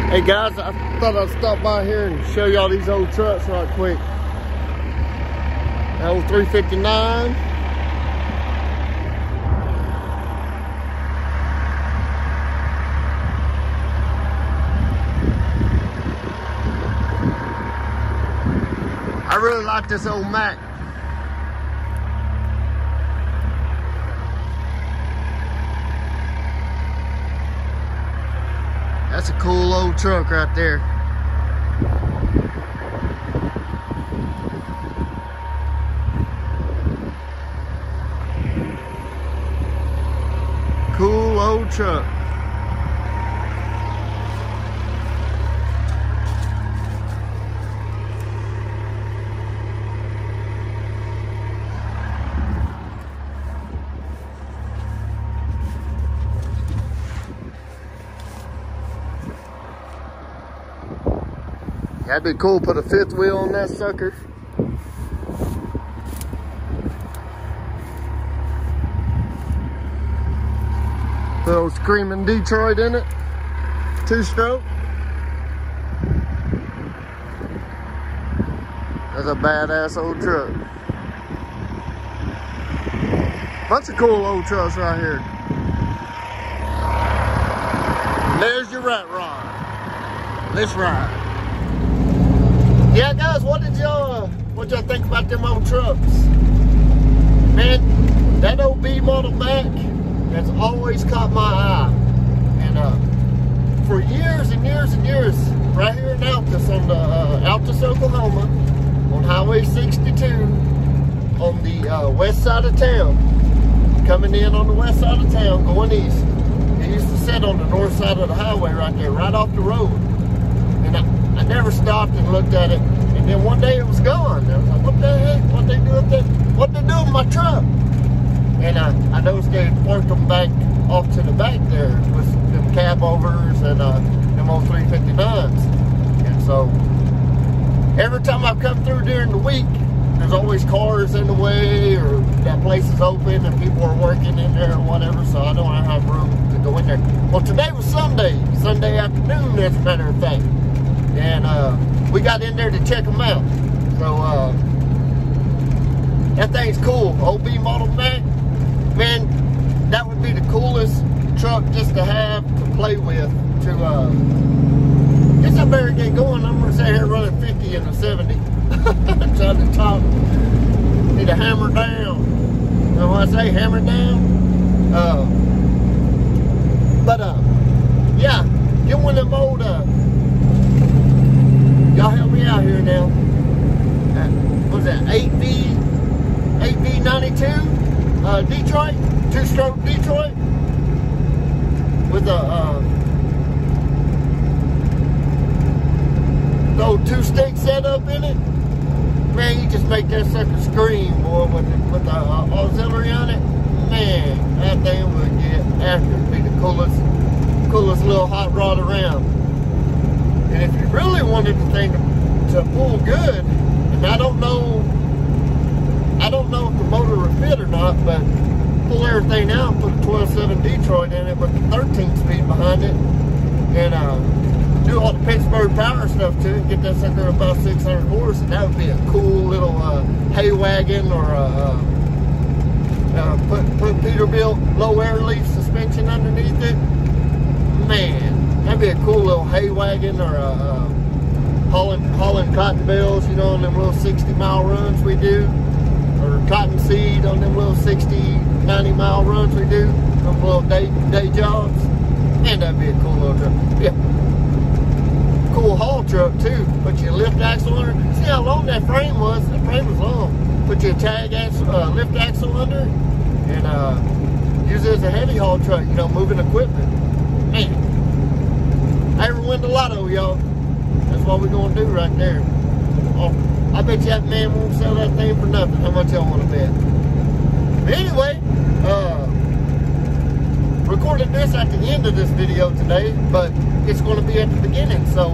Hey guys, I thought I'd stop by here and show y'all these old trucks right quick. That old 359. I really like this old Mac. That's a cool old truck right there. Cool old truck. That'd be cool, put a fifth wheel on that sucker. Little screaming Detroit in it. 2-stroke. That's a badass old truck. Bunch of cool old trucks right here. There's your rat rod. Let's ride. Yeah, guys, what y'all think about them old trucks? Man, that old B model Mac has always caught my eye. And for years and years and years, right here in Altus, on the Altus, Oklahoma, on Highway 62, on the west side of town, coming in on the west side of town, going east. It used to sit on the north side of the highway right there, right off the road. And I never stopped and looked at it. And then one day it was gone. I was like, what the heck? What they do with that? What they do with my truck? And I noticed they parked them back off to the back there with them cab overs and them old 359s. And so every time I come through during the week, there's always cars in the way, or that place is open and people are working in there or whatever, so I don't have room to go in there. Well, today was Sunday afternoon, as a matter of fact. And we got in there to check them out. So that thing's cool. OB model Mac, man, that would be the coolest truck just to have to play with. Guess I better get going. I'm gonna sit here running 50 in a 70. Trying to talk. Need to hammer down. You know what I say? Hammer down. Yeah, get one of them old. Y'all help me out here now. What's that? 8V92 Detroit, 2-stroke Detroit with a the old 2-stick setup in it. Man, you just make that sucker scream, boy, with the auxiliary on it. Man, that thing would get after it. Be the coolest little hot rod around. And if you really wanted the thing to pull good, and I don't know if the motor would fit or not, but pull everything out and put a 12.7 Detroit in it with the 13-speed behind it, and do all the Pittsburgh power stuff to it, get that sucker about 600 horse, and that would be a cool little hay wagon, or put Peterbilt low air leaf suspension underneath it. Man, that'd be a cool little hay wagon, or hauling cotton bales, you know, on them little 60-mile runs we do, or cotton seed on them little 60, 90-mile runs we do, them little day jobs. Man, that'd be a cool little truck. Yeah. Cool haul truck too. Put your lift axle under. See how long that frame was? That frame was long. Put your tag axle, lift axle under, and use it as a heavy haul truck. You know, moving equipment. Man, I ever win the lotto, y'all. That's what we're gonna do right there. Oh, I bet you that man won't sell that thing for nothing. How much y'all want to bet? But anyway, recorded this at the end of this video today, but it's going to be at the beginning. So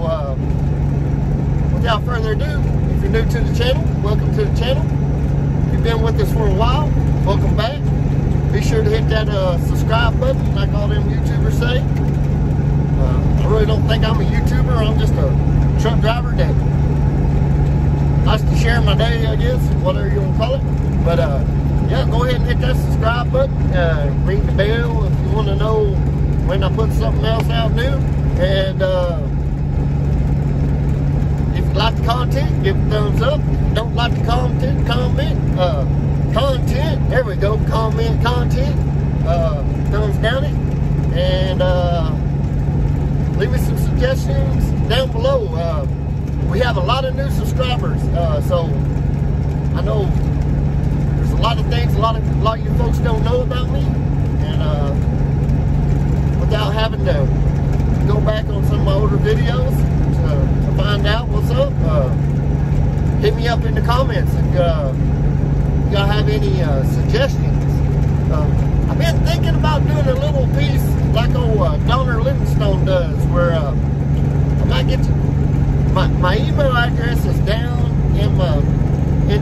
without further ado, if you're new to the channel, welcome to the channel. If you've been with us for a while, welcome back. Be sure to hit that subscribe button, like all them YouTubers say. I really don't think I'm a YouTuber. I'm just a truck driver that likes to share my day, I guess, whatever you want to call it. But yeah, go ahead and hit that subscribe button. Ring the bell if you want to know when I put something else out new. And if you like the content, give it a thumbs up. Don't like the content, comment. Content, there we go. Comment content. Thumbs down it. And leave me some suggestions down below. We have a lot of new subscribers, so I know there's a lot of things a lot of you folks don't know about me, and without having to go back on some of my older videos to find out what's up, hit me up in the comments if y'all have any suggestions. I've been thinking about doing a little piece like old Donner Livingstone does, where I might get to, my email address is down in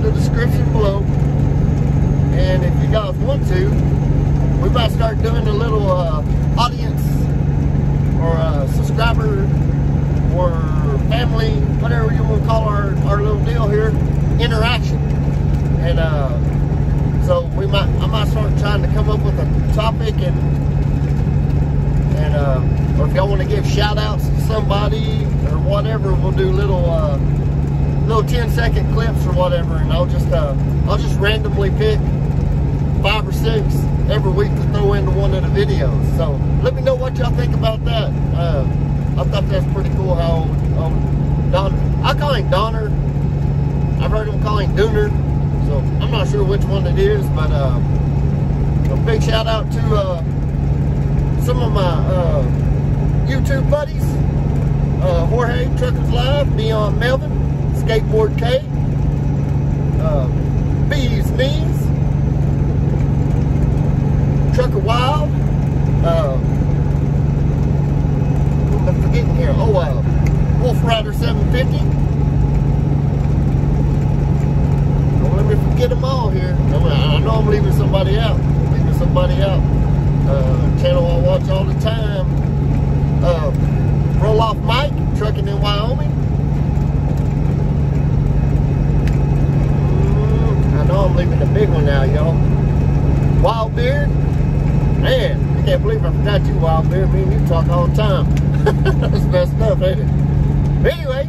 the description below, and if you guys want to, we might start doing a little audience or subscriber or family, whatever you want to call our little deal here, interaction. And so I might start trying to come up with a topic, and or if y'all want to give shout outs to somebody or whatever, we'll do little 10-second clips or whatever, and I'll just randomly pick 5 or 6 every week to throw into one of the videos. So let me know what y'all think about that. I thought that's pretty cool how Donner, I call him Donner. I've heard him call him Dooner, so I'm not sure which one it is, but a big shout out to some of my YouTube buddies, Jorge, Truckers Live, Neon Melvin, Skateboard K, Bees Knees, Trucker Wild, who am I forgetting here? Wolf Rider 750. Don't let me forget them all here. I know I'm leaving somebody out. Channel I watch all the time. Roll Off Mike, trucking in Wyoming. I know I'm leaving the big one now, y'all. Wild Beard. Man, I can't believe I forgot you, Wild Beard. Me and you talk all the time. That's messed up, ain't it? But anyway,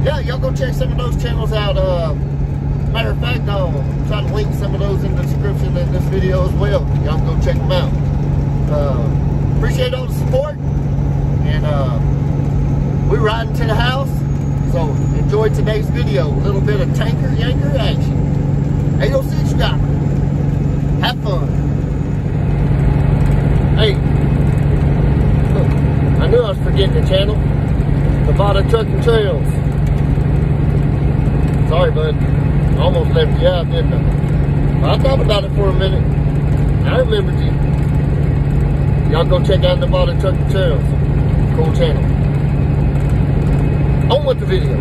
yeah, y'all go check some of those channels out. Matter of fact, I'll try to link some of those in the description in this video as well. Y'all can go check them out. Appreciate all the support, and we're riding to the house, so enjoy today's video. A little bit of Yanker action. 806 driver. Have fun. Hey, look, I knew I was forgetting the channel. Nevada Trucking Trails. Sorry, bud. I almost left you out, didn't I? Well, I thought about it for a minute. I remembered you. Y'all go check out Nevada Trucking Trails. Cool channel. On with the video.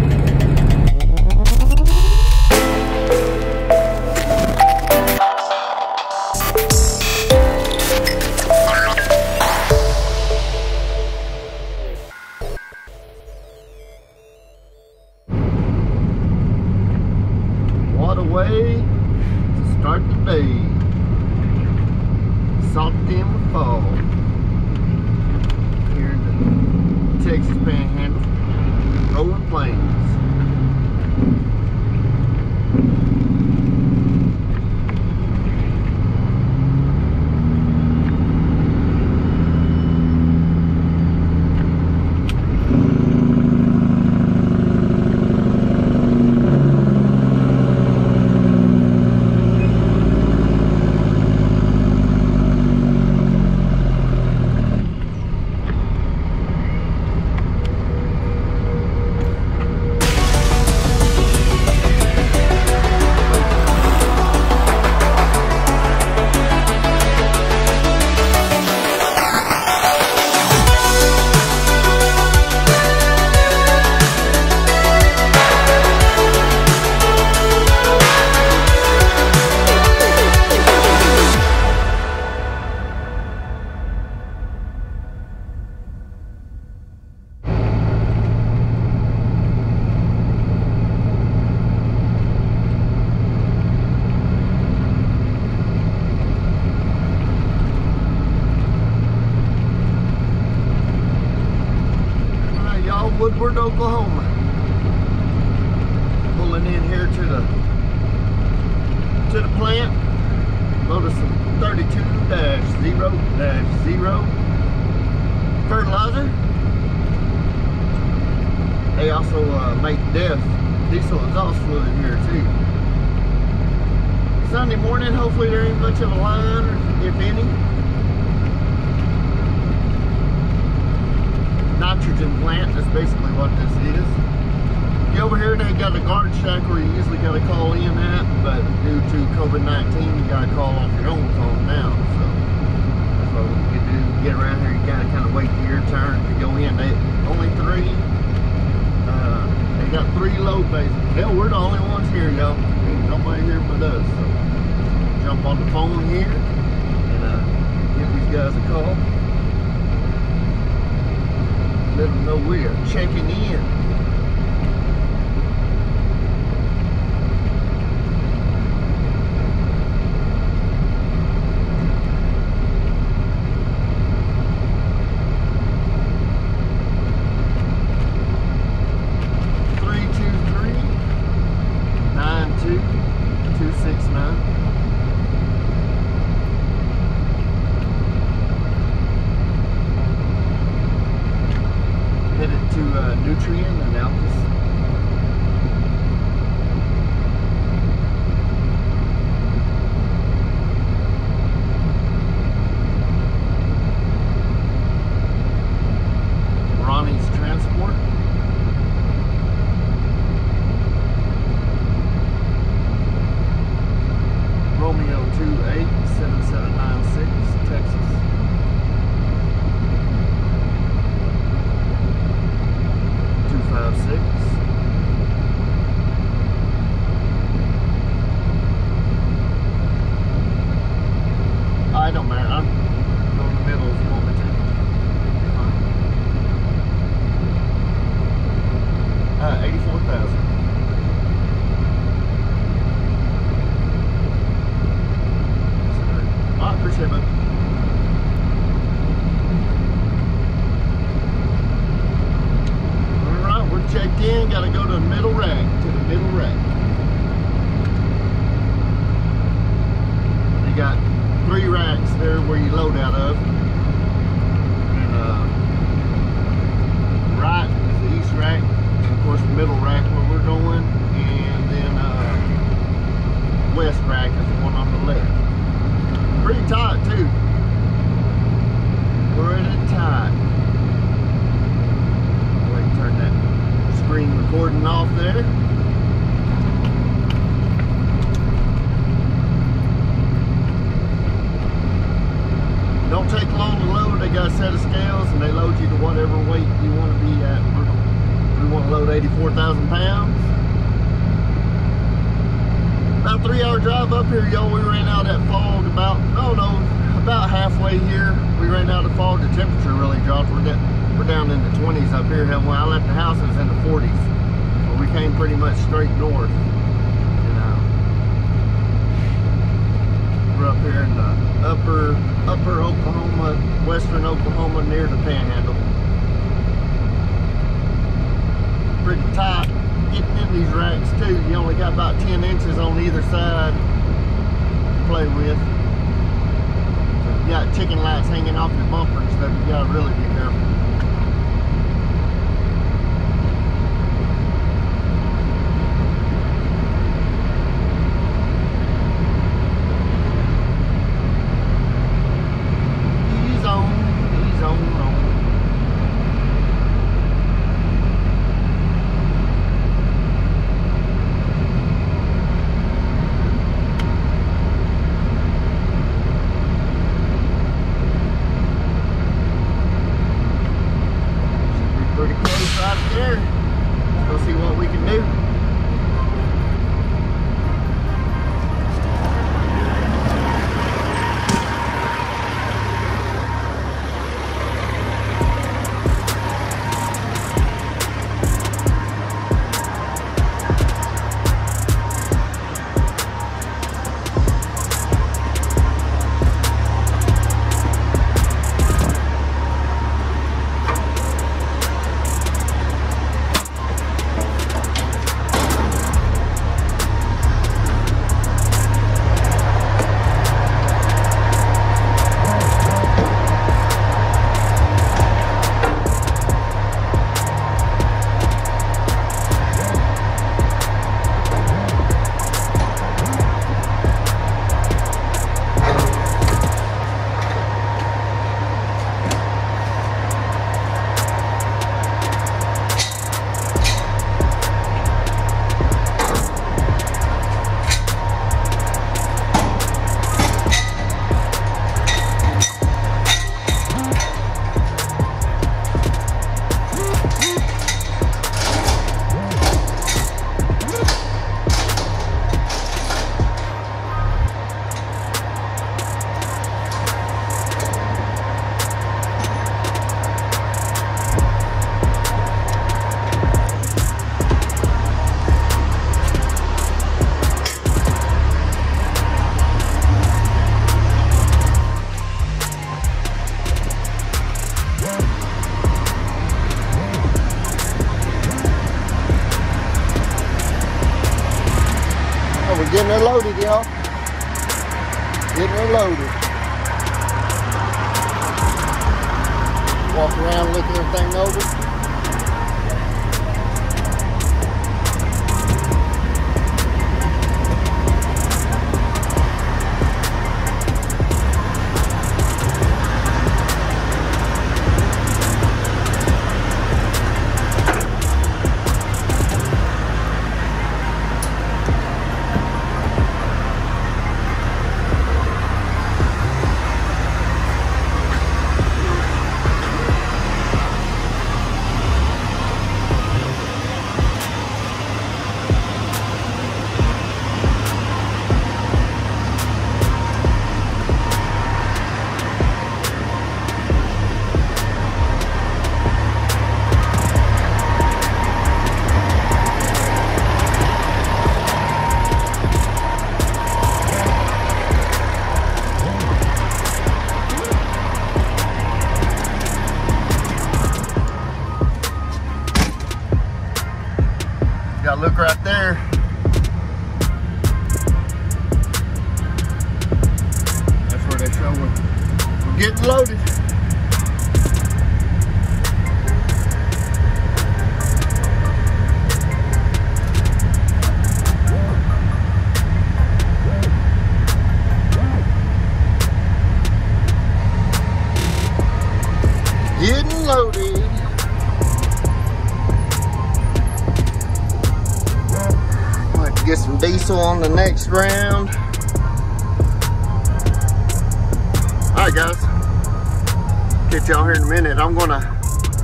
What a way to start the day. Salty in the fall. Here in the Texas Panhandle, rolling plains. Woodward, Oklahoma. Pulling in here to the plant. Load us some 32-0-0 fertilizer. They also make diesel exhaust fluid here too. Sunday morning, hopefully there ain't much of a line, if any. Nitrogen plant, that's basically what this is. Get over here, they got a guard shack where you usually got to call in at, but due to COVID-19, you got to call off your own phone now. So that's what you do. Get around here, you got to kind of wait for your turn to go in. They got 3 load bases. Hell, we're the only ones here, y'all. Ain't nobody here but us. So jump on the phone here and give these guys a call. Let them know we are checking in. Nutrient analysis. Ronnie's Transport. Romeo 287796, Texas. I don't matter. I'm going in the middle if you want me to. 84,000. I appreciate it. Alright, we're checked in. Got to go to the middle rack. You got 3 racks there where you load out of. And right is the east rack. And of course the middle rack where we're going. And then west rack is the one on the left. Pretty tight too. Pretty tight. Go ahead and turn that screen recording off there. Don't take long to load. They got a set of scales and they load you to whatever weight you want to be at. We want to load 84,000 pounds. About 3-hour drive up here, y'all. We ran out of that fog about halfway here. We ran out of fog. The temperature really dropped. We're down in the 20s up here. When I left the house, it was in the 40s. So we came pretty much straight north. We're up here in the upper Oklahoma, western Oklahoma, near the Panhandle. Pretty tight getting in these racks too. You only got about 10 inches on either side to play with. So if you got chicken lights hanging off your bumper and stuff, you gotta really be careful. Getting her loaded, y'all. Getting her loaded. Walk around, look everything over. Look right there. That's where they show we're getting loaded. Getting loaded. Get some diesel on the next round. All right, guys. Catch y'all here in a minute.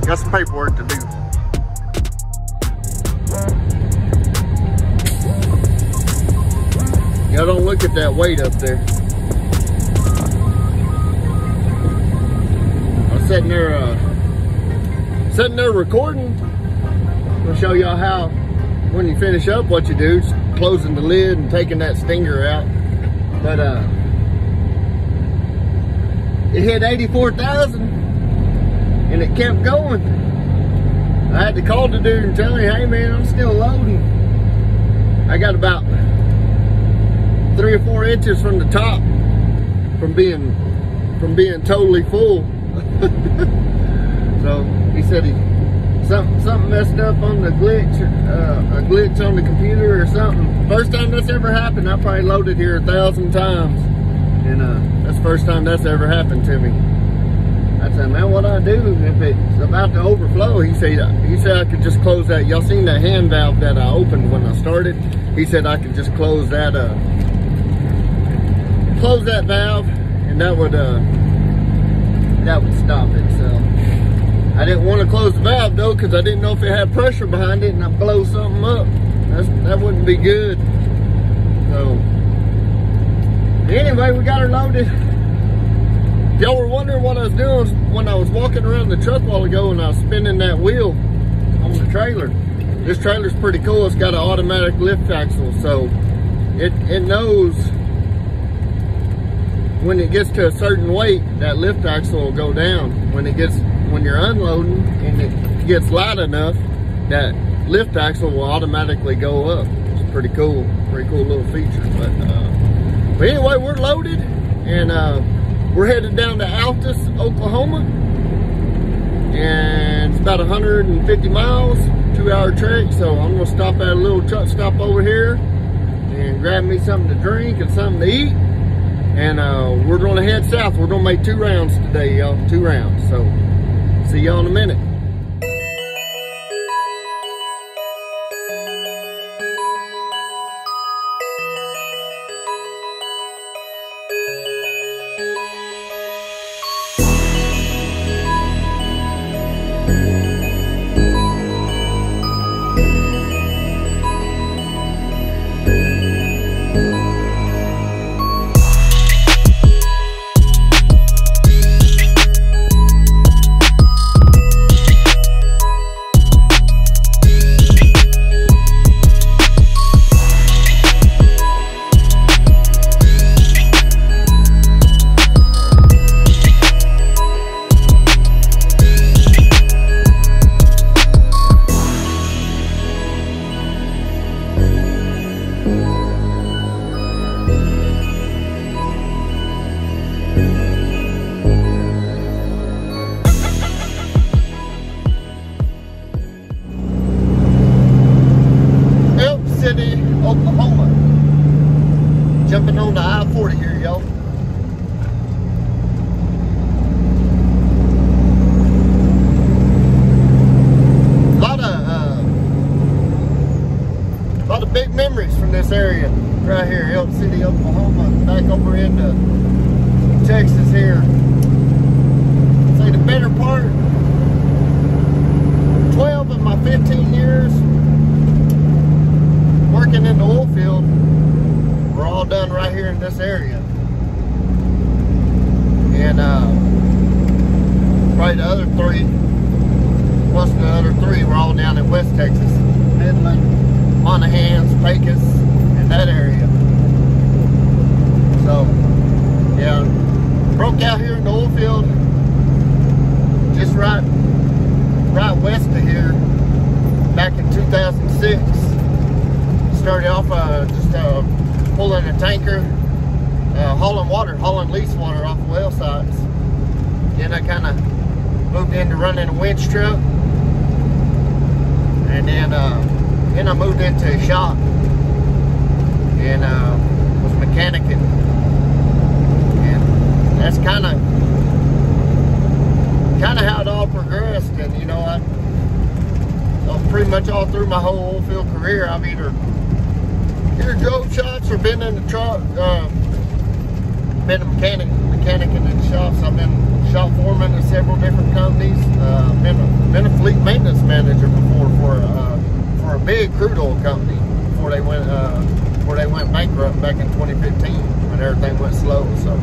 Got some paperwork to do. Y'all don't look at that weight up there. I'm sitting there recording. I'm gonna show y'all how, when you finish up, what you do. Just closing the lid and taking that stinger out. But it hit 84,000 and it kept going. I had to call the dude and tell him, hey man, I'm still loading. I got about 3 or 4 inches from the top from being totally full. So he said something messed up on the glitch, a glitch on the computer or something. First time that's ever happened. I probably loaded here 1,000 times, and that's the first time that's ever happened to me. I said, man, what I do if it's about to overflow? He said I could just close that. Y'all seen that hand valve that I opened when I started? He said I could just close that valve, and that would stop it. So I didn't want to close the valve though, because I didn't know if it had pressure behind it and I blow something up. That wouldn't be good. So anyway, we got her loaded. Y'all were wondering what I was doing when I was walking around the truck a while ago and I was spinning that wheel on the trailer. This trailer's pretty cool. It's got an automatic lift axle, so it knows when it gets to a certain weight, that lift axle will go down. When you're unloading and it gets light enough, that lift axle will automatically go up. It's pretty cool little feature. But anyway, we're loaded and we're headed down to Altus, Oklahoma, and it's about 150 miles, 2-hour trek. So I'm gonna stop at a little truck stop over here and grab me something to drink and something to eat. And we're gonna head south. We're gonna make 2 rounds today, y'all, 2 rounds. So see y'all in a minute. Oklahoma. Jumping on the I-40 here, y'all. A lot of big memories from this area right here, Elk City, Oklahoma. Back over into Texas here. Say the better part, 12 of my 15 years working in the oil field were all done right here in this area. And probably the other 3, plus the other 3 were all down in West Texas. Midland, Monahans, Pecos, and that area. So, yeah, broke out here in the oil field, just right west of here, back in 2006. Started off just pulling a tanker, hauling lease water off of well sites. Then I kind of moved into running a winch truck, and then I moved into a shop and was mechanicking, and that's kind of how it all progressed. And you know, I pretty much all through my whole oil field career, I've either drove shops or been in the truck, been a mechanic in the shops. I've been shop foreman at several different companies. Been a fleet maintenance manager before for a big crude oil company before they went bankrupt back in 2015 when everything went slow. So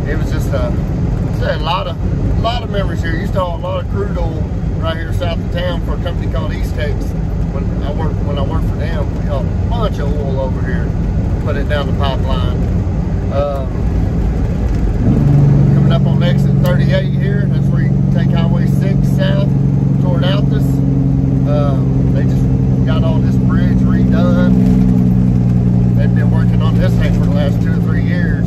it was just a lot of memories here. Used to haul a lot of crude oil right here south of town for a company called East Texas. When I worked for them, we hauled a bunch of oil over here, put it down the pipeline. Coming up on exit 38 here, that's where you take Highway 6 south toward Altus. They just got all this bridge redone. They've been working on this thing for the last 2 or 3 years.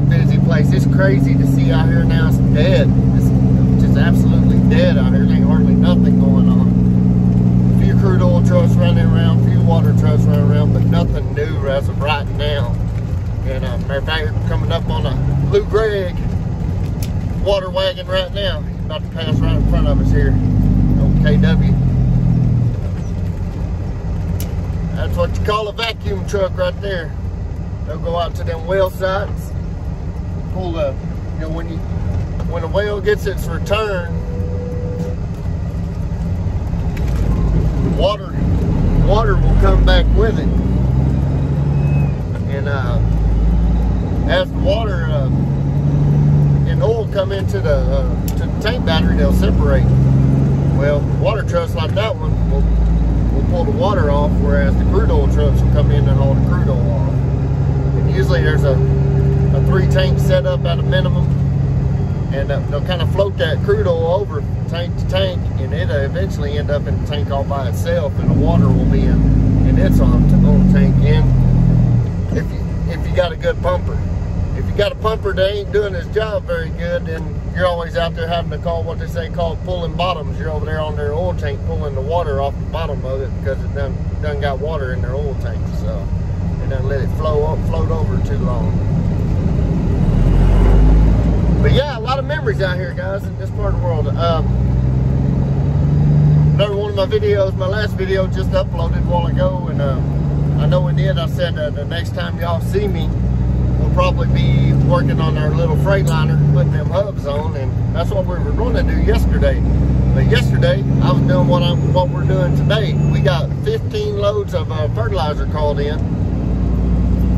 Busy place. It's crazy to see out here now. It's dead. It's just absolutely dead out here. There ain't hardly nothing going on. A few crude oil trucks running around, a few water trucks running around, but nothing new as of right now. And matter of fact, we're coming up on a Blue Greg water wagon right now. He's about to pass right in front of us here. Old KW. That's what you call a vacuum truck right there. They'll go out to them well sites, pull the, you know, when a well gets its return, water will come back with it. And as the water and oil come into the tank battery, they'll separate. Well, water trucks like that one will pull the water off, whereas the crude oil trucks will come in and haul the crude oil off. And usually there's a 3-tank setup at a minimum, and they'll kind of float that crude oil over tank to tank, and it'll eventually end up in the tank all by itself, and the water will be in its own tank. And if you got a good pumper. If you got a pumper that ain't doing his job very good, then you're always out there having to call what they say called pulling bottoms. You're over there on their oil tank pulling the water off the bottom of it because it done got water in their oil tank. So they done let it float over too long. But yeah, a lot of memories out here, guys, in this part of the world. Another one of my videos, my last video just uploaded a while ago, and I know it did. I said the next time y'all see me, we'll probably be working on our little Freightliner, putting them hubs on, and that's what we were going to do yesterday. But yesterday, I was doing what we're doing today. We got 15 loads of fertilizer called in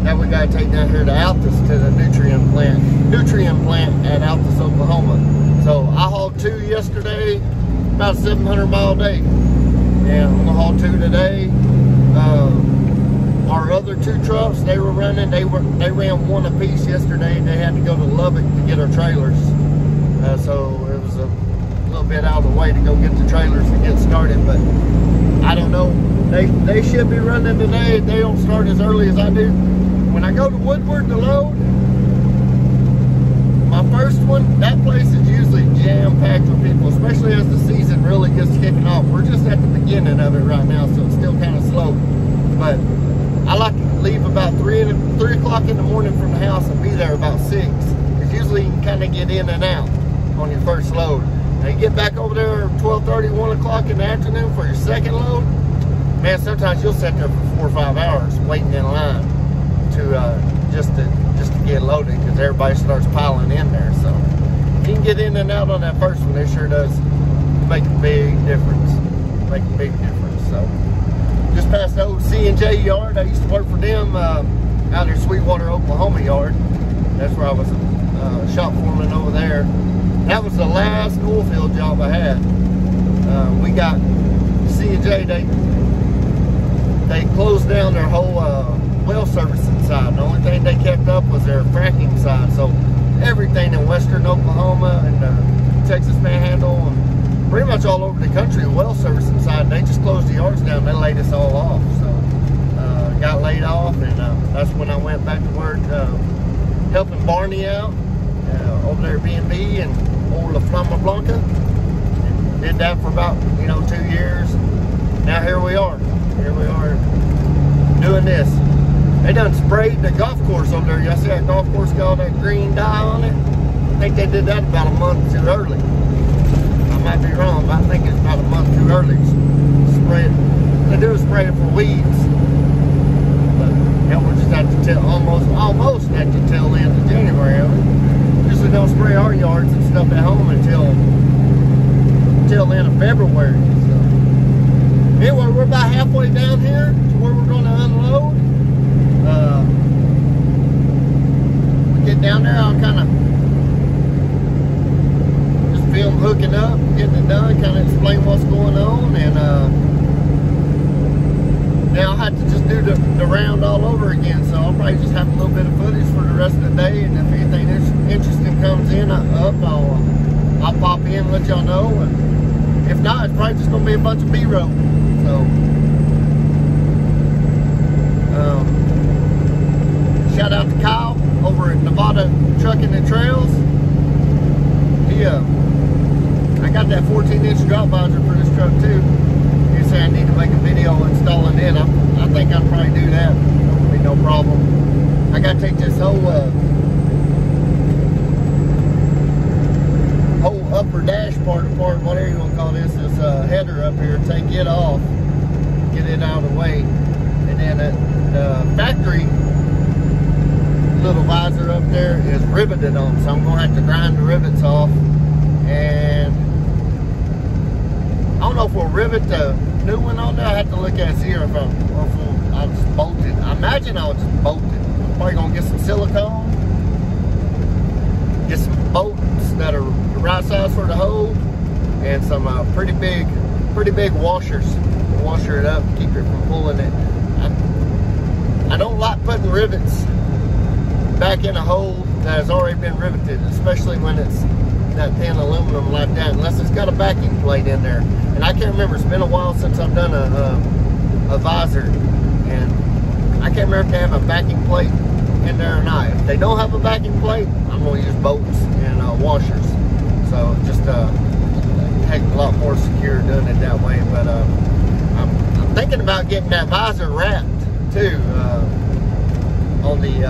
that we got to take down here to Altus, to the nutrient plant at Altus, Oklahoma. So I hauled 2 yesterday, about a 700-mile day, and I'm gonna haul 2 today. Our other 2 trucks, they were running. They ran 1 apiece yesterday. They had to go to Lubbock to get our trailers, so it was a little bit out of the way to go get the trailers and get started. But I don't know. They should be running today. They don't start as early as I do. When I go to Woodward to load, my first one, that place is usually jam-packed with people, especially especially as the season really gets kicking off. We're just at the beginning of it right now, so it's still kind of slow. But I like to leave about 3 o'clock in the morning from the house and be there about 6. Because usually you can kind of get in and out on your first load. Now you get back over there 12:30, 1 o'clock in the afternoon for your second load. Man, sometimes you'll sit there for 4 or 5 hours waiting in line to just to get loaded, because everybody starts piling in there. So if you can get in and out on that first one, it sure does make a big difference. Make a big difference. So just past the old C&J yard. I used to work for them out in Sweetwater, Oklahoma yard. That's where I was shop foreman over there. That was the last oil field job I had. We got C&J, they closed down their whole well servicing side. The only thing they kept up was their fracking side. So everything in western Oklahoma and Texas Panhandle and pretty much all over the country, well servicing side, they just closed the yards down. They laid us all off. So got laid off, and that's when I went back to work helping Barney out over there at B&B and over La Flama Blanca. And did that for about 2 years. Now here we are. Here we are doing this. They done sprayed the golf course over there. Y'all see that golf course got all that green dye on it? I think they did that about a month too early. I might be wrong, but I think it's about a month too early. Spray it. They do spray it for weeds. But yeah, we're just at the almost at the tail end of January. Usually don't spray our yards and stuff at home until the end of February. So anyway, we're about halfway down here to where we're going to unload. We get down there, I'll kind of just film hooking up, getting it done, kind of explain what's going on, and now I'll have to just do the round all over again. So I'll probably just have a little bit of footage for the rest of the day, and if anything interesting comes in I'll pop in and let y'all know. And if not, it's probably just gonna be a bunch of B-roll. So shout out to Kyle over at Nevada Trucking and Trails. I got that 14-inch drop visor for this truck too. You say I need to make a video installing it. I think I'll probably do that. It'll be no problem. I gotta take this whole upper dash part apart, whatever you want to call this header up here, take it off, get it out of the way, and then the factory little visor up there is riveted on, so I'm going to have to grind the rivets off, and I don't know if we'll rivet the new one on there. I have to look at it here if I'll just bolt it. I imagine I'll just bolt it. I'm probably going to get some silicone, get some bolts that are the right size for the hole, and some pretty big washers to washer it up, keep it from pulling it. I don't like putting rivets back in a hole that has already been riveted, especially when it's that thin aluminum like that, unless it's got a backing plate in there. And I can't remember, it's been a while since I've done a visor, and I can't remember if they have a backing plate in there or not. If they don't have a backing plate, I'm going to use bolts and washers. So just a heck of a lot more secure doing it that way. But I'm thinking about getting that visor wrapped too on the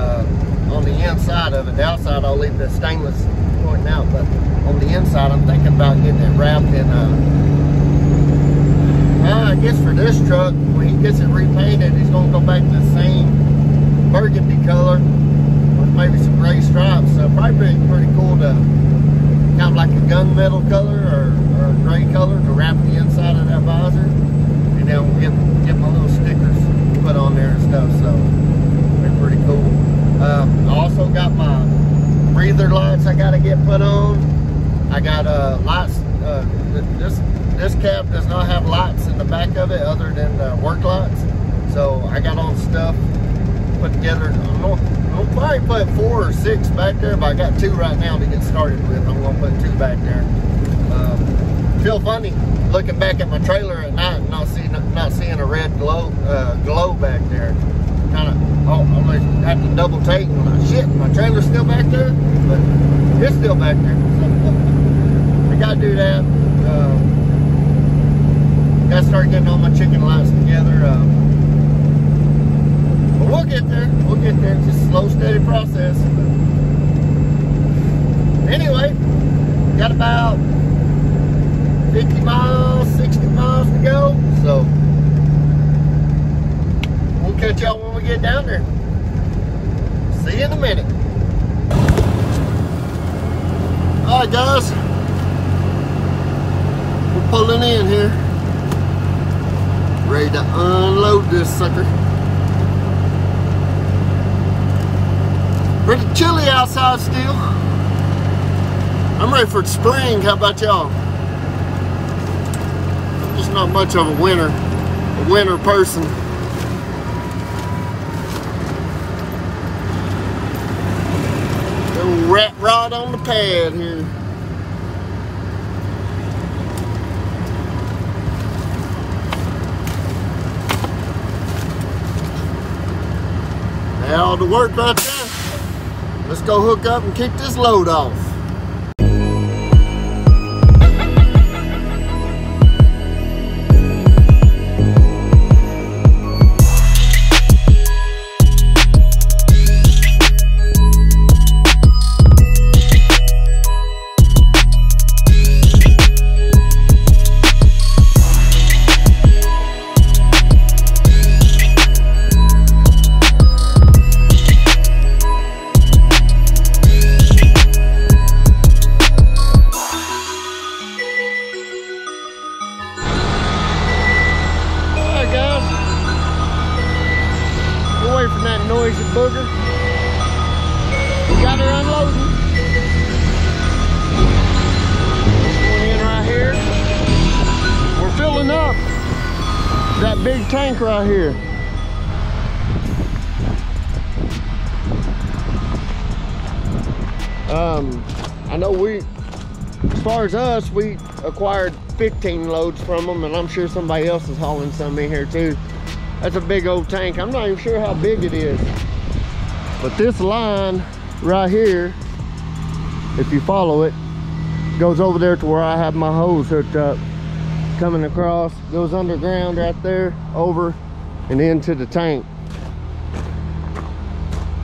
inside of it. The outside I'll leave the stainless pointing out, but on the inside I'm thinking about getting it wrapped in I guess for this truck, when he gets it repainted, he's going to go back to the same burgundy color with maybe some gray stripes. So probably pretty cool to kind of like a gunmetal color or a gray color to wrap the inside of that visor, and then we'll get my little stickers put on there and stuff. So they're pretty cool. I also got my breather lights I got to get put on. I got lights. This cab does not have lights in the back of it other than work lights. So I got all the stuff put together. I'll probably put 4 or 6 back there, but I got 2 right now to get started with. I'm going to put 2 back there. Feel funny looking back at my trailer at night and not seeing a red glow back there. Kind of, I'm going to have to double take. Shit, my trailer's still back there, but it's still back there. So, I got to do that. Gotta start getting all my chicken lots together. But we'll get there. We'll get there. It's just a slow, steady process. Anyway, got about 50 miles, 60 miles to go. So we'll catch y'all when we get down there. See you in a minute. All right, guys. We're pulling in here. Ready to unload this sucker. Pretty chilly outside still. I'm ready for spring. How about y'all? I'm just not much of a winter person. Little rat rod on the pad here. All the work right there. Let's go hook up and kick this load off. Booger. We got her unloading. Going in right here. We're filling up that big tank right here. I know as far as us, we acquired 15 loads from them, and I'm sure somebody else is hauling some in here too. That's a big old tank. I'm not even sure how big it is. But this line right here, if you follow it, goes over there to where I have my hose hooked up. Coming across, goes underground right there, over and into the tank.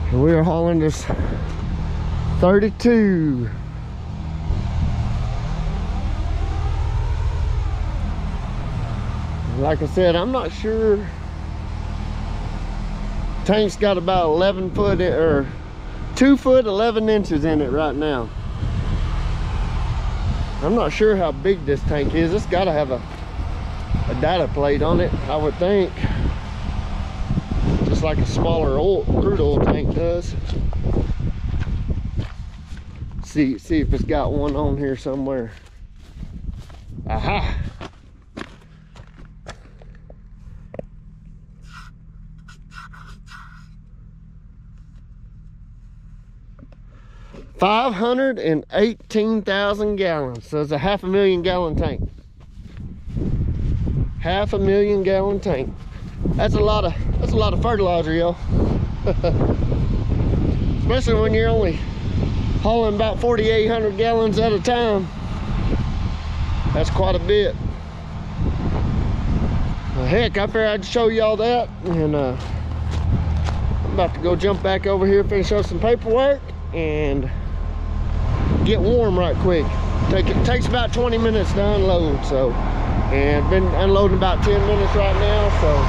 And we are hauling this 32. Like I said, I'm not sure. Tank's got about 11 foot or 2 foot 11 inches in it right now. I'm not sure how big this tank is. It's got to have a data plate on it, I would think, just like a smaller crude oil tank does. See if it's got one on here somewhere. Aha! $518,000 gallons. So it's a 500,000 gallon tank. 500,000 gallon tank. That's a lot of fertilizer, y'all. Especially when you're only hauling about 4,800 gallons at a time. That's quite a bit. Well, heck, I figured I'd show y'all that, and I'm about to go jump back over here, finish up some paperwork, and get warm right quick. It takes about 20 minutes to unload, so, and been unloading about 10 minutes right now, so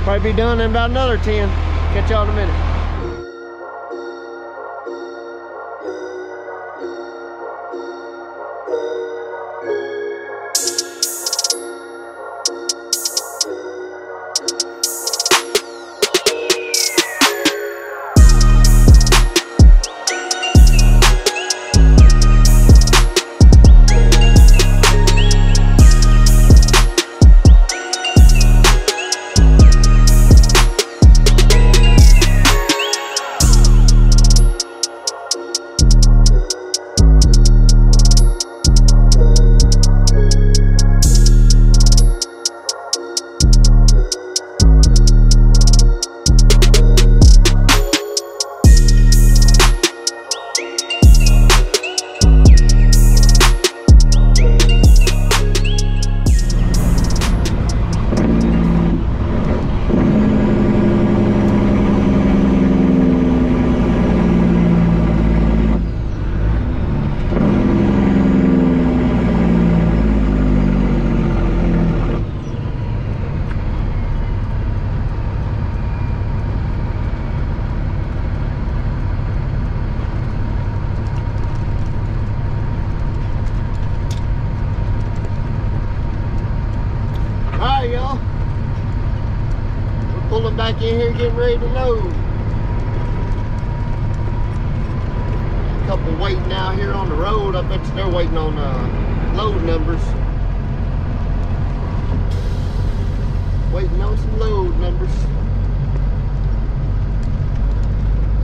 probably be done in about another 10. Catch y'all in a minute. back in here getting ready to load. A couple waiting out here on the road. I bet you they're waiting on load numbers. Waiting on some load numbers.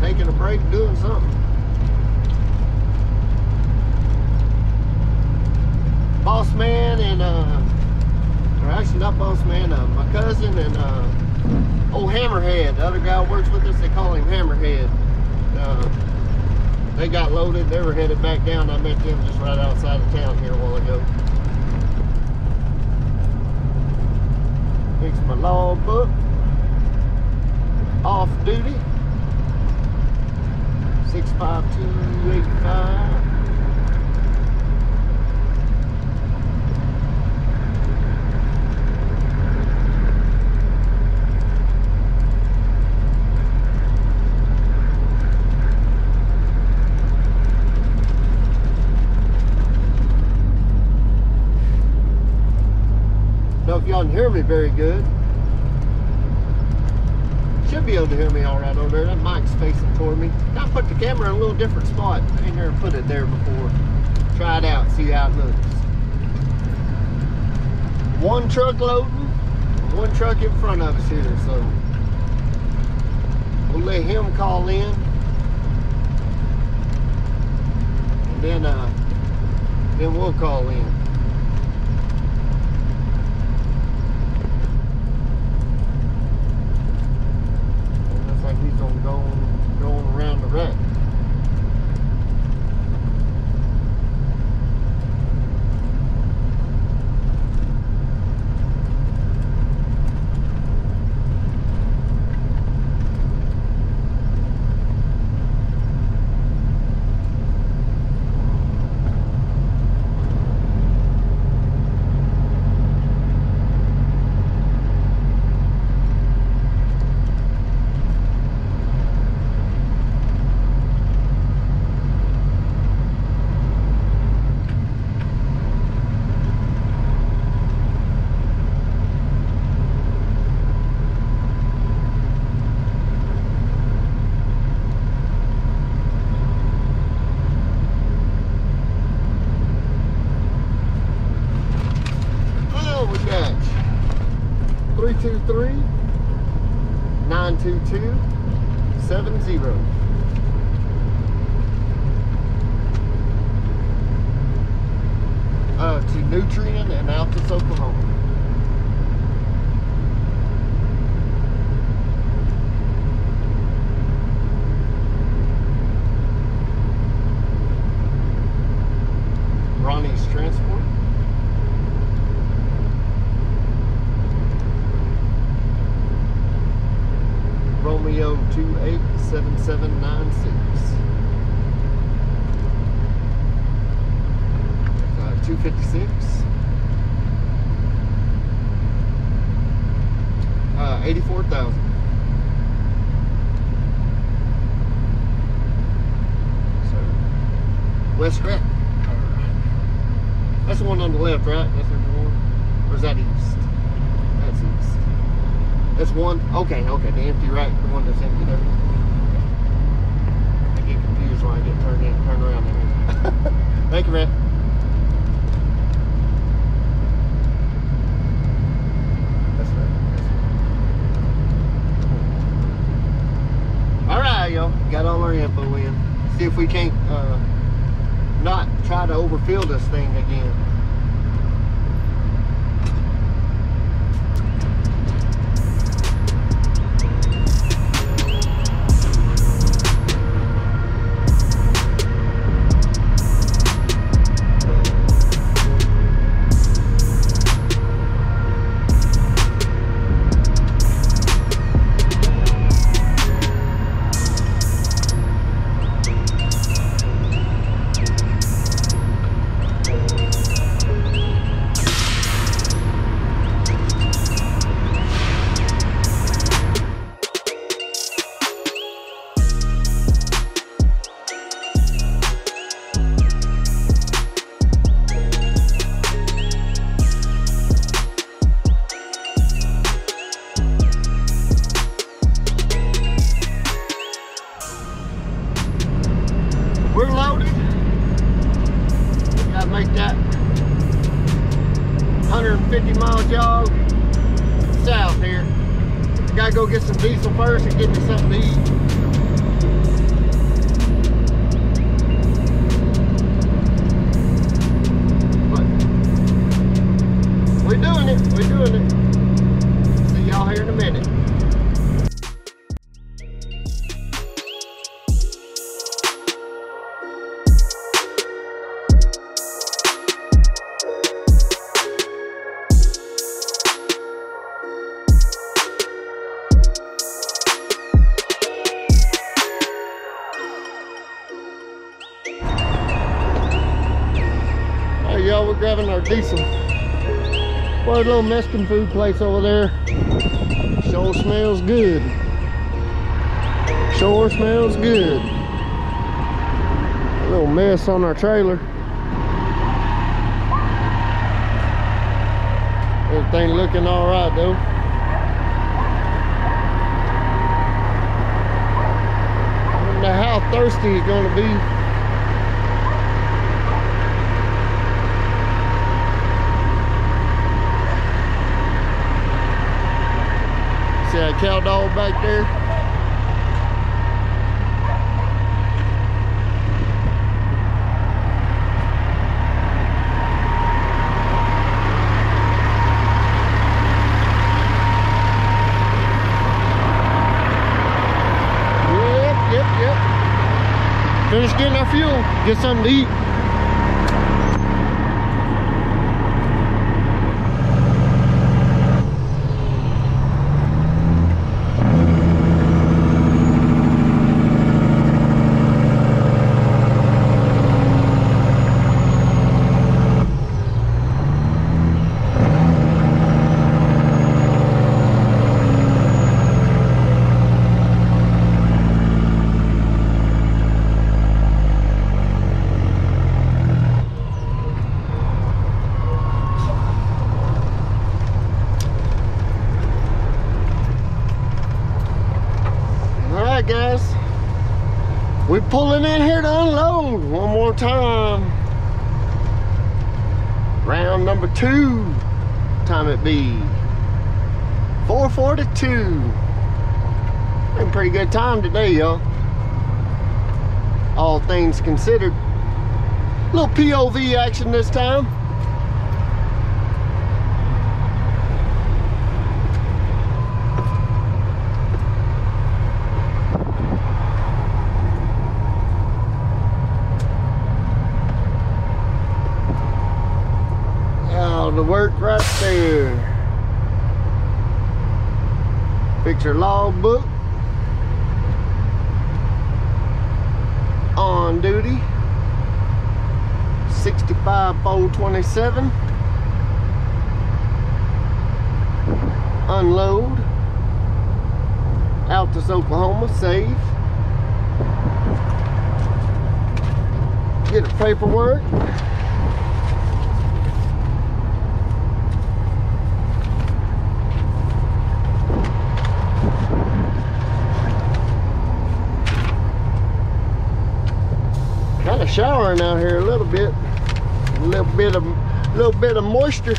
Taking a break, doing something. Boss man and or actually not boss man, my cousin and old Hammerhead, the other guy who works with us, they call him Hammerhead. They got loaded, they were headed back down. I met them just right outside of town here a while ago. Fix my log book. Off duty. 65285. If y'all can hear me very good, should be able to hear me all right over there. That mic's facing toward me. I put the camera in a little different spot. I ain't never put it there before. Try it out, see how it looks. One truck loading, one truck in front of us here, so we'll let him call in, and then we'll call in. He's on going around the wreck. (323) 922 70. To Nutrient in Altus, Oklahoma. Ronnie's Transport. Romeo 287796. 256. 84,000. So West Scrap. That's the one on the left, right? That's number one. Or is that east? That's east. That's one. Okay, okay. The empty right, the one that's empty there. I get confused when I get turned around there. Thank you, man. That's right. All right, y'all. Got all our info in. See if we can't not try to overfill this thing again. 150-mile jog south here. I gotta go get some diesel first and get me something to eat. But we're doing it. We're doing it. See y'all here in a minute. Y'all, we're grabbing our diesel. Boy, a little Mexican food place over there. Sure smells good. Sure smells good. A little mess on our trailer. Everything looking all right though. I wonder how thirsty he's gonna be. See that cow dog back there? Yep. Finish getting our fuel, get something to eat. Guys, we're pulling in here to unload one more time. Round number 2. Time it be 4:42. Been a pretty good time today, y'all. All things considered. A little POV action this time. The work right there. Picture log book. On duty. 65-427. Unload. Altus, Oklahoma. Save. Get the paperwork. Kind of showering out here a little bit of moisture.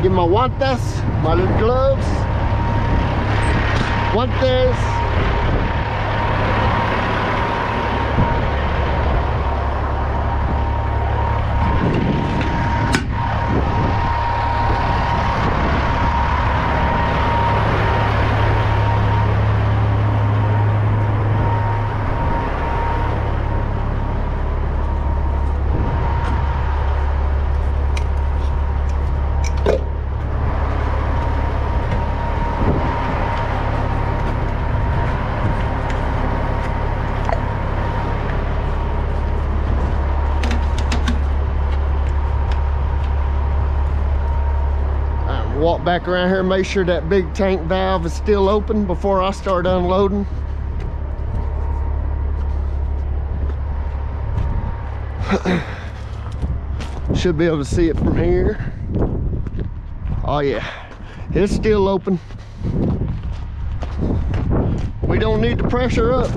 Get my guantes, my little gloves, guantes. Walk back around here, make sure that big tank valve is still open before I start unloading. Should be able to see it from here. Oh yeah, it's still open. We don't need the pressure up.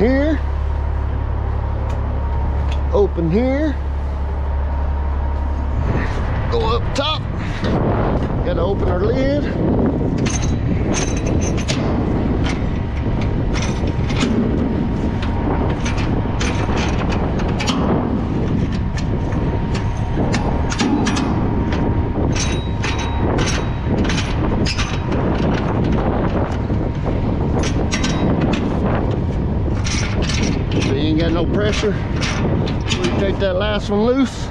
here, open here, go up top, gotta open our lid. So you ain't got no pressure. We take that last one loose.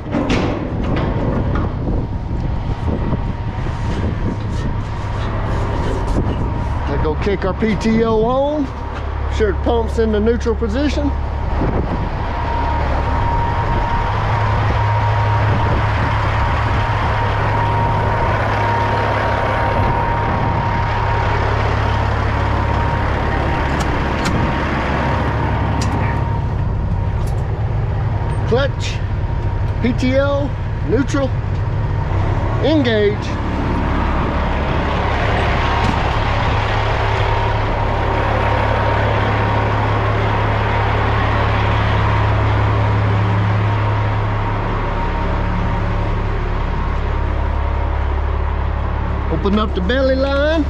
I go kick our PTO on. Sure the pump's in the neutral position. Clutch, PTO, neutral, engage. Open up the belly line,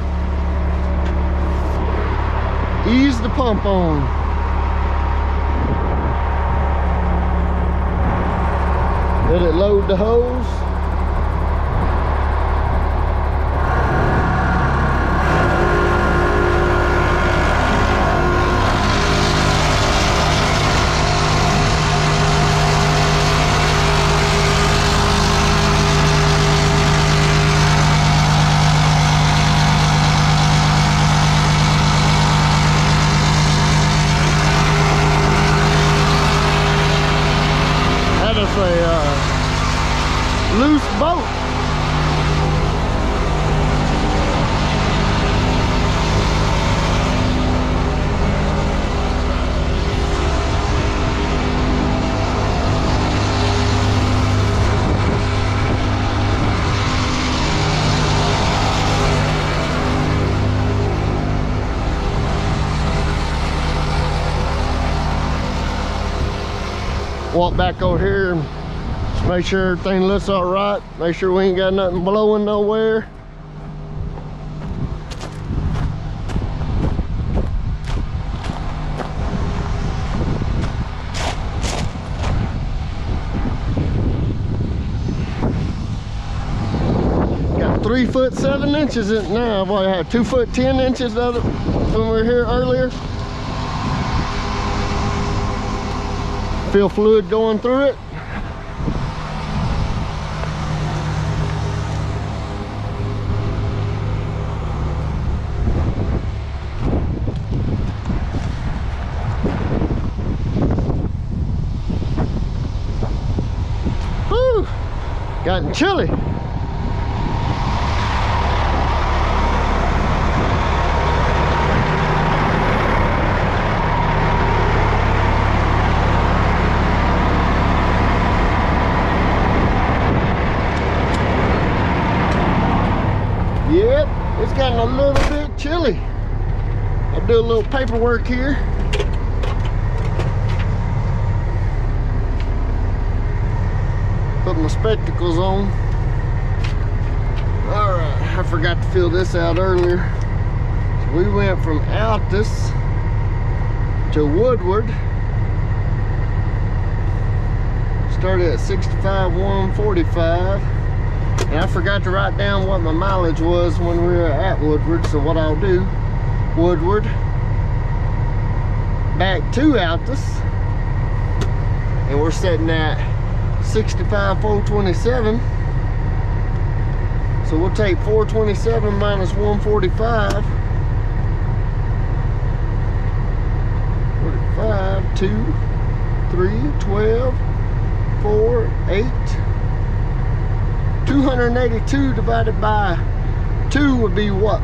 ease the pump on. Let it load the hose. That is a loose boat. Walk back over here and make sure everything looks all right. Make sure we ain't got nothing blowing nowhere. Got 3 foot 7 inches in it now. Boy, I had 2 foot 10 inches of it when we were here earlier. Feel fluid going through it. Woo! Gotten chilly. Yep, it's gotten a little bit chilly. I'll do a little paperwork here. Put my spectacles on. All right, I forgot to fill this out earlier. So we went from Altus to Woodward. Started at 65,145. And I forgot to write down what my mileage was when we were at Woodward, so what I'll do, Woodward, back to Altus, and we're sitting at 65,427. So we'll take 427 minus 145. 45, 2, 3, 12, 4, 8. 282 divided by 2 would be what?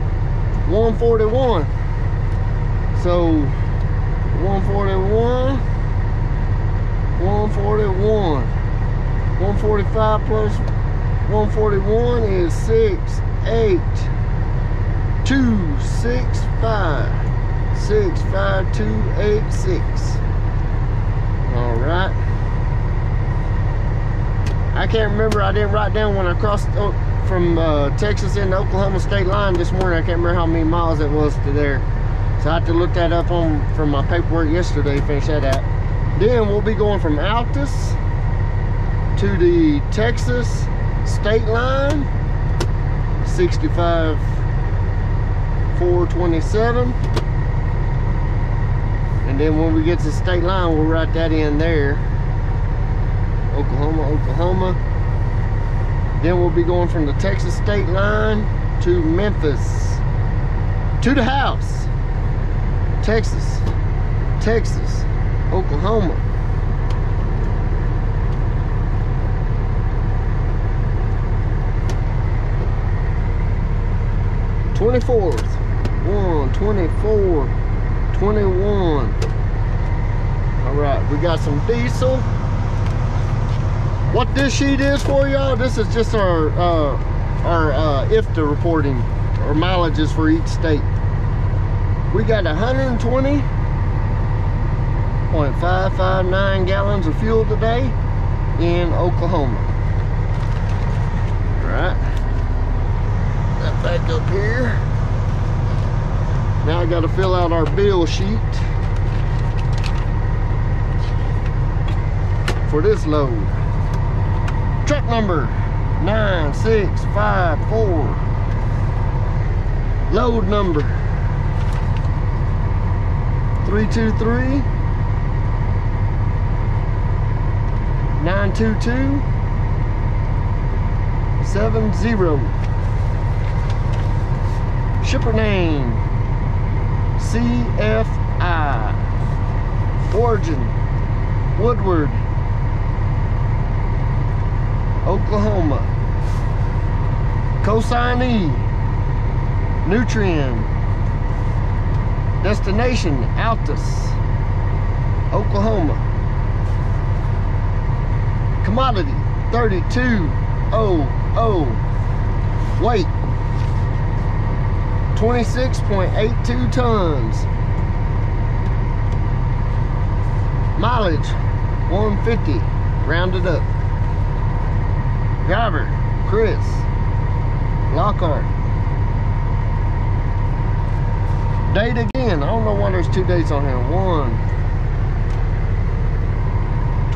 141. So 141, 141. 145 plus 141 is 6, 8, 2, 6, 5. 65286. All right. I can't remember. I didn't write down when I crossed from Texas into Oklahoma state line this morning. I can't remember how many miles it was to there. So I have to look that up from my paperwork yesterday, finish that out. Then we'll be going from Altus to the Texas state line, 65,427. And then when we get to the state line, we'll write that in there. Oklahoma, Oklahoma. Then we'll be going from the Texas state line to Memphis, to the house. Texas, Texas, Oklahoma. '24th, 1, 24, 21. All right, we got some diesel. What this sheet is for y'all, this is just our IFTA reporting, or mileages for each state. We got 120.559 gallons of fuel today in Oklahoma. All right, that back up here. Now I got to fill out our bill sheet for this load. Truck number 9654. Load number 323 922 70. Shipper name CFI. Origin Woodward, Oklahoma. Consignee Nutrien. Destination Altus, Oklahoma. Commodity 3200. Weight 26.82 tons. Mileage 150 rounded up. Driver Chris Lockhart. Date again, I don't know why there's 2 dates on here.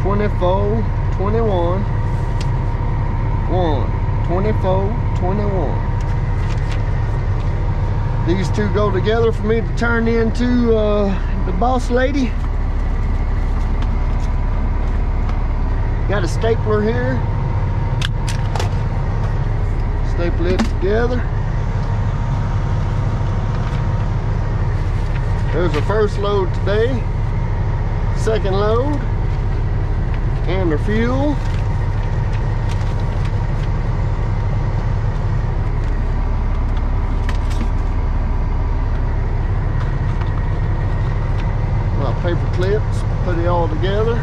1/24/21. 1/24/21. These two go together for me to turn into the boss lady. Got a stapler here. Staple it together. There's the first load today. Second load. And the fuel. My paper clips, put it all together.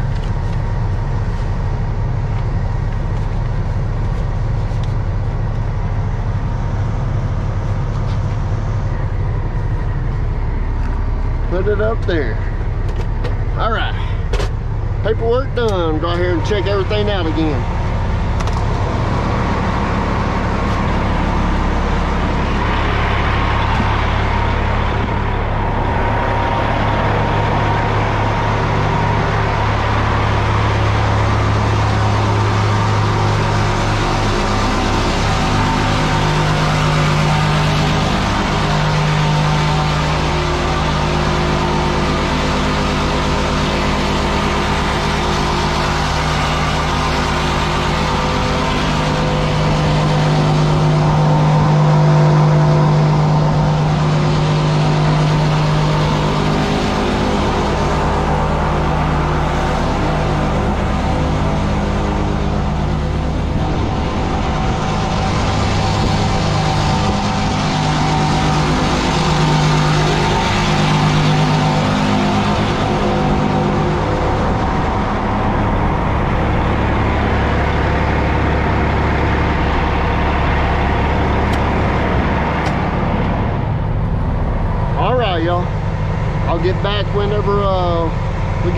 Put it up there. All right, paperwork done. Go out here and check everything out again.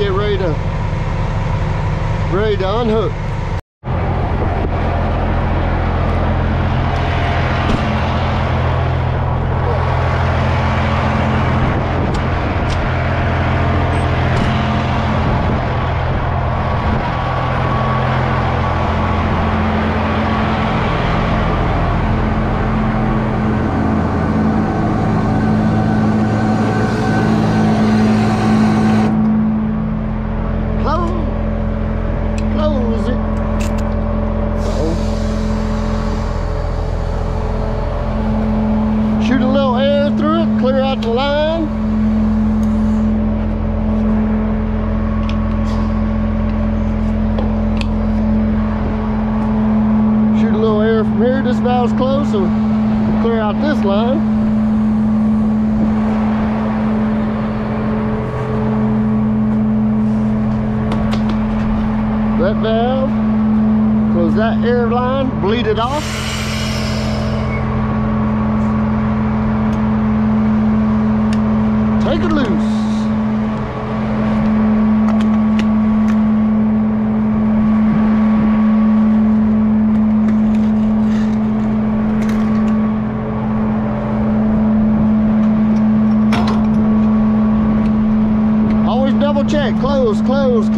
get ready to unhook. This valve's closed, so clear out this line. That valve, close that air line, bleed it off. Take it loose. Check, closed. Closed.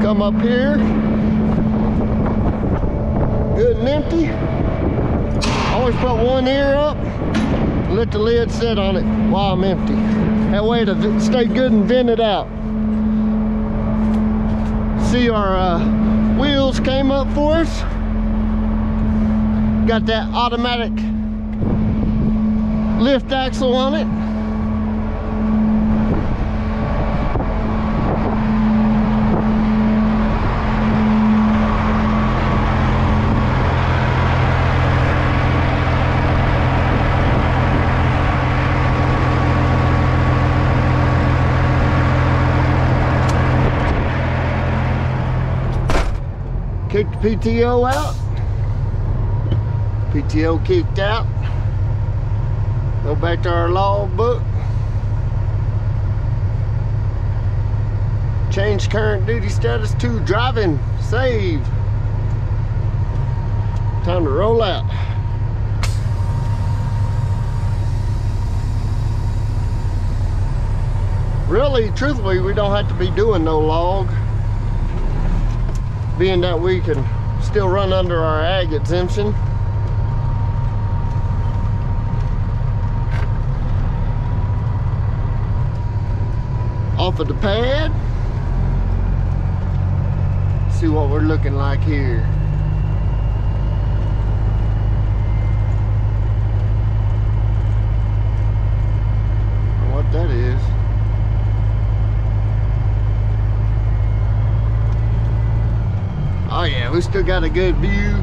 Come up here. Good and empty. Always put one ear up. Let the lid sit on it while I'm empty. That way it'll stay good and vented out. See, our wheels came up for us. Got that automatic lift axle on it. Kick the PTO out. PTO kicked out. Go back to our log book. Change current duty status to driving. Save. Time to roll out. Really, truthfully, we don't have to be doing no log, being that we can still run under our ag exemption. Off of the pad. See what we're looking like here. What that is. Oh yeah, we still got a good view.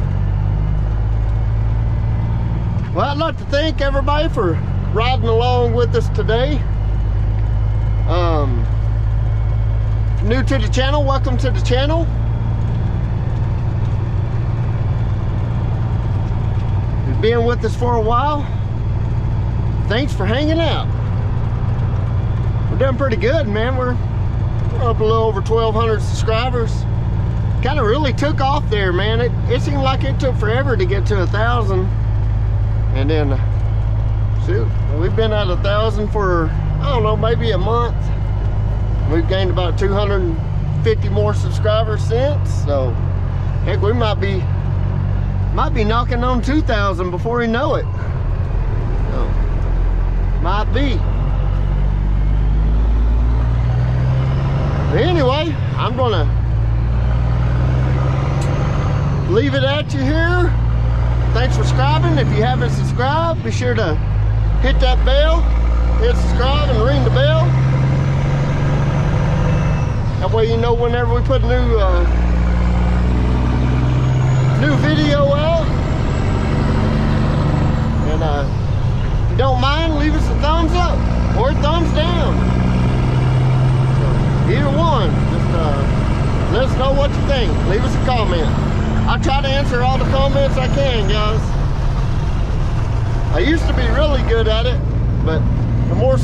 Well, I'd like to thank everybody for riding along with us today. New to the channel, welcome to the channel. You've been with us for a while. Thanks for hanging out. We're doing pretty good, man. We're up a little over 1,200 subscribers. Kind of really took off there, man. It seemed like it took forever to get to 1,000. And then, shoot, we've been at 1,000 for, I don't know, maybe a month. We've gained about 250 more subscribers since, so heck, we might be knocking on 2,000 before we know it. So, might be. But anyway, I'm gonna leave it at you here. Thanks for subscribing. If you haven't subscribed, be sure to hit that bell, hit subscribe and ring the bell. That way you know whenever we put a new video out. And if you don't mind, leave us a thumbs up or a thumbs down. So, either one. Just let us know what you think. Leave us a comment. I try to answer all the comments I can, guys. used to be really good at it, but the more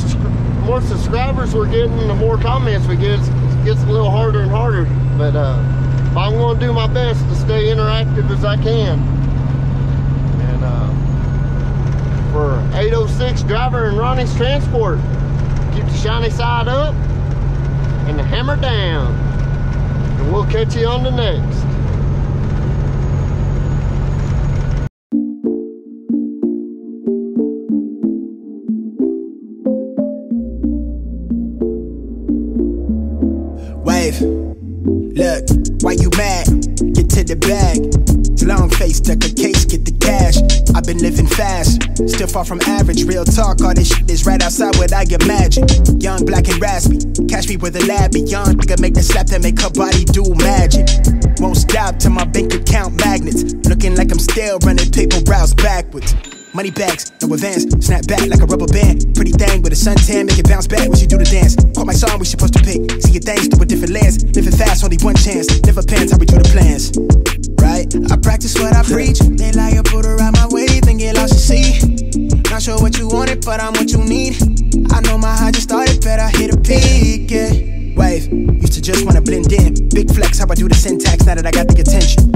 subscribers we're getting, the more comments we get, it gets a little harder and harder. But I'm going to do my best to stay interactive as I can. And for 806 Driver and Ronnie's Transport, keep the shiny side up and the hammer down. And we'll catch you on the next. Wave, look, why you mad? Get to the bag. Long face, duck a case, get the cash. I've been living fast, still far from average. Real talk, all this shit is right outside what I imagine. Young, black and raspy, catch me with a lab. Young, nigga make the slap that make her body do magic. Won't stop till my bank account magnets. Looking like I'm still running paper routes backwards. Money bags, no advance, snap back like a rubber band. Pretty thing with a suntan, make it bounce back when you do the dance. Caught my song, we supposed to pick. See your things through a different lens. Living fast, only one chance. Never pans how we do the plans. Right? I practice what I preach. They lie, put her out my way, then get lost to sea. Not sure what you wanted, but I'm what you need. I know my high just started, better hit a peak, yeah. Wave, used to just wanna blend in. Big flex, how I do the syntax now that I got the attention.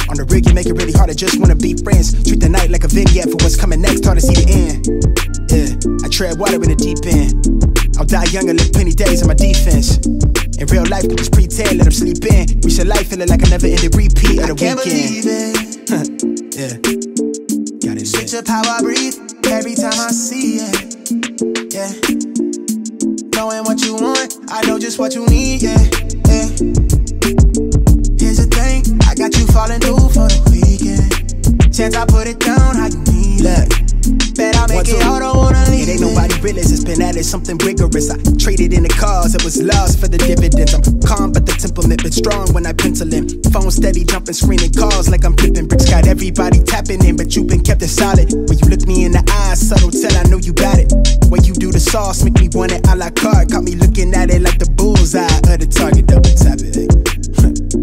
On the rig, you make it really hard, I just wanna be friends. Treat the night like a vignette for what's coming next, hard to see the end. Yeah, I tread water in the deep end. I'll die young and live plenty days on my defense. In real life, could just pretend, let them sleep in. Reach a life feeling like I never ended repeat of the weekend. I can't believe it. Yeah, got it. Switch up how I breathe every time I see it. Yeah, knowing what you want, I know just what you need. Yeah, yeah. Here's the thing, I got you falling through for the weekend. Chance I put it down, how you need it. Bet I'll make it, I don't wanna leave it. Ain't nobody realist, it's been added something rigorous. I traded in the cars, it was lost for the dividends. I'm calm but the temperament been strong when I pencil in. Phone steady jumping, screening calls like I'm flipping bricks. Got everybody tapping in, but you been kept it solid. When you look me in the eyes, subtle tell I know you got it. When you do the sauce, make me want it a la carte. Caught me looking at it like the bullseye of the target, double tap it.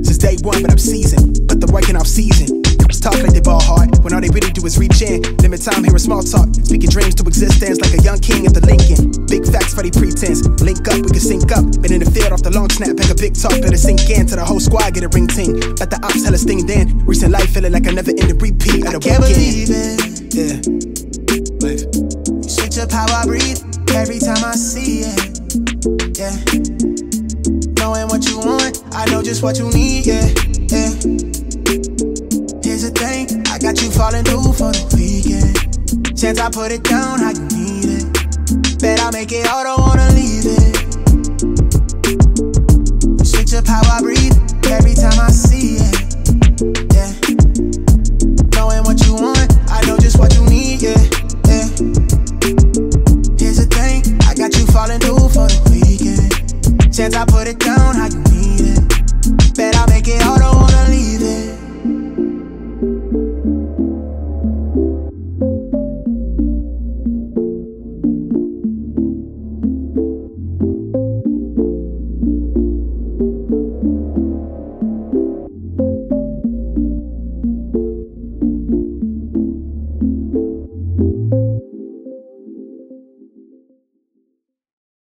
Since day one, but I'm seasoned, put the work in off season. Talk like they ball hard, when all they really do is reach in. Limit time, hearing small talk, speaking dreams to existence like a young king at the Lincoln. Big facts for the pretense, link up, we can sync up. Been in the field off the long snap, pack a big talk, let it sink in. To the whole squad, get a ring ting. Let the ops tell us thing then. Recent life feeling like I never ended repeat of the weekend. I can't believe it. Yeah, wave. You switch up how I breathe every time I see it. Yeah, knowing what you want, I know just what you need. Yeah, yeah. Here's the thing, I got you falling through for the weekend. Chance I put it down, how you need it. Bet I'll make it, I don't wanna leave it. You switch up how I breathe every time I see it.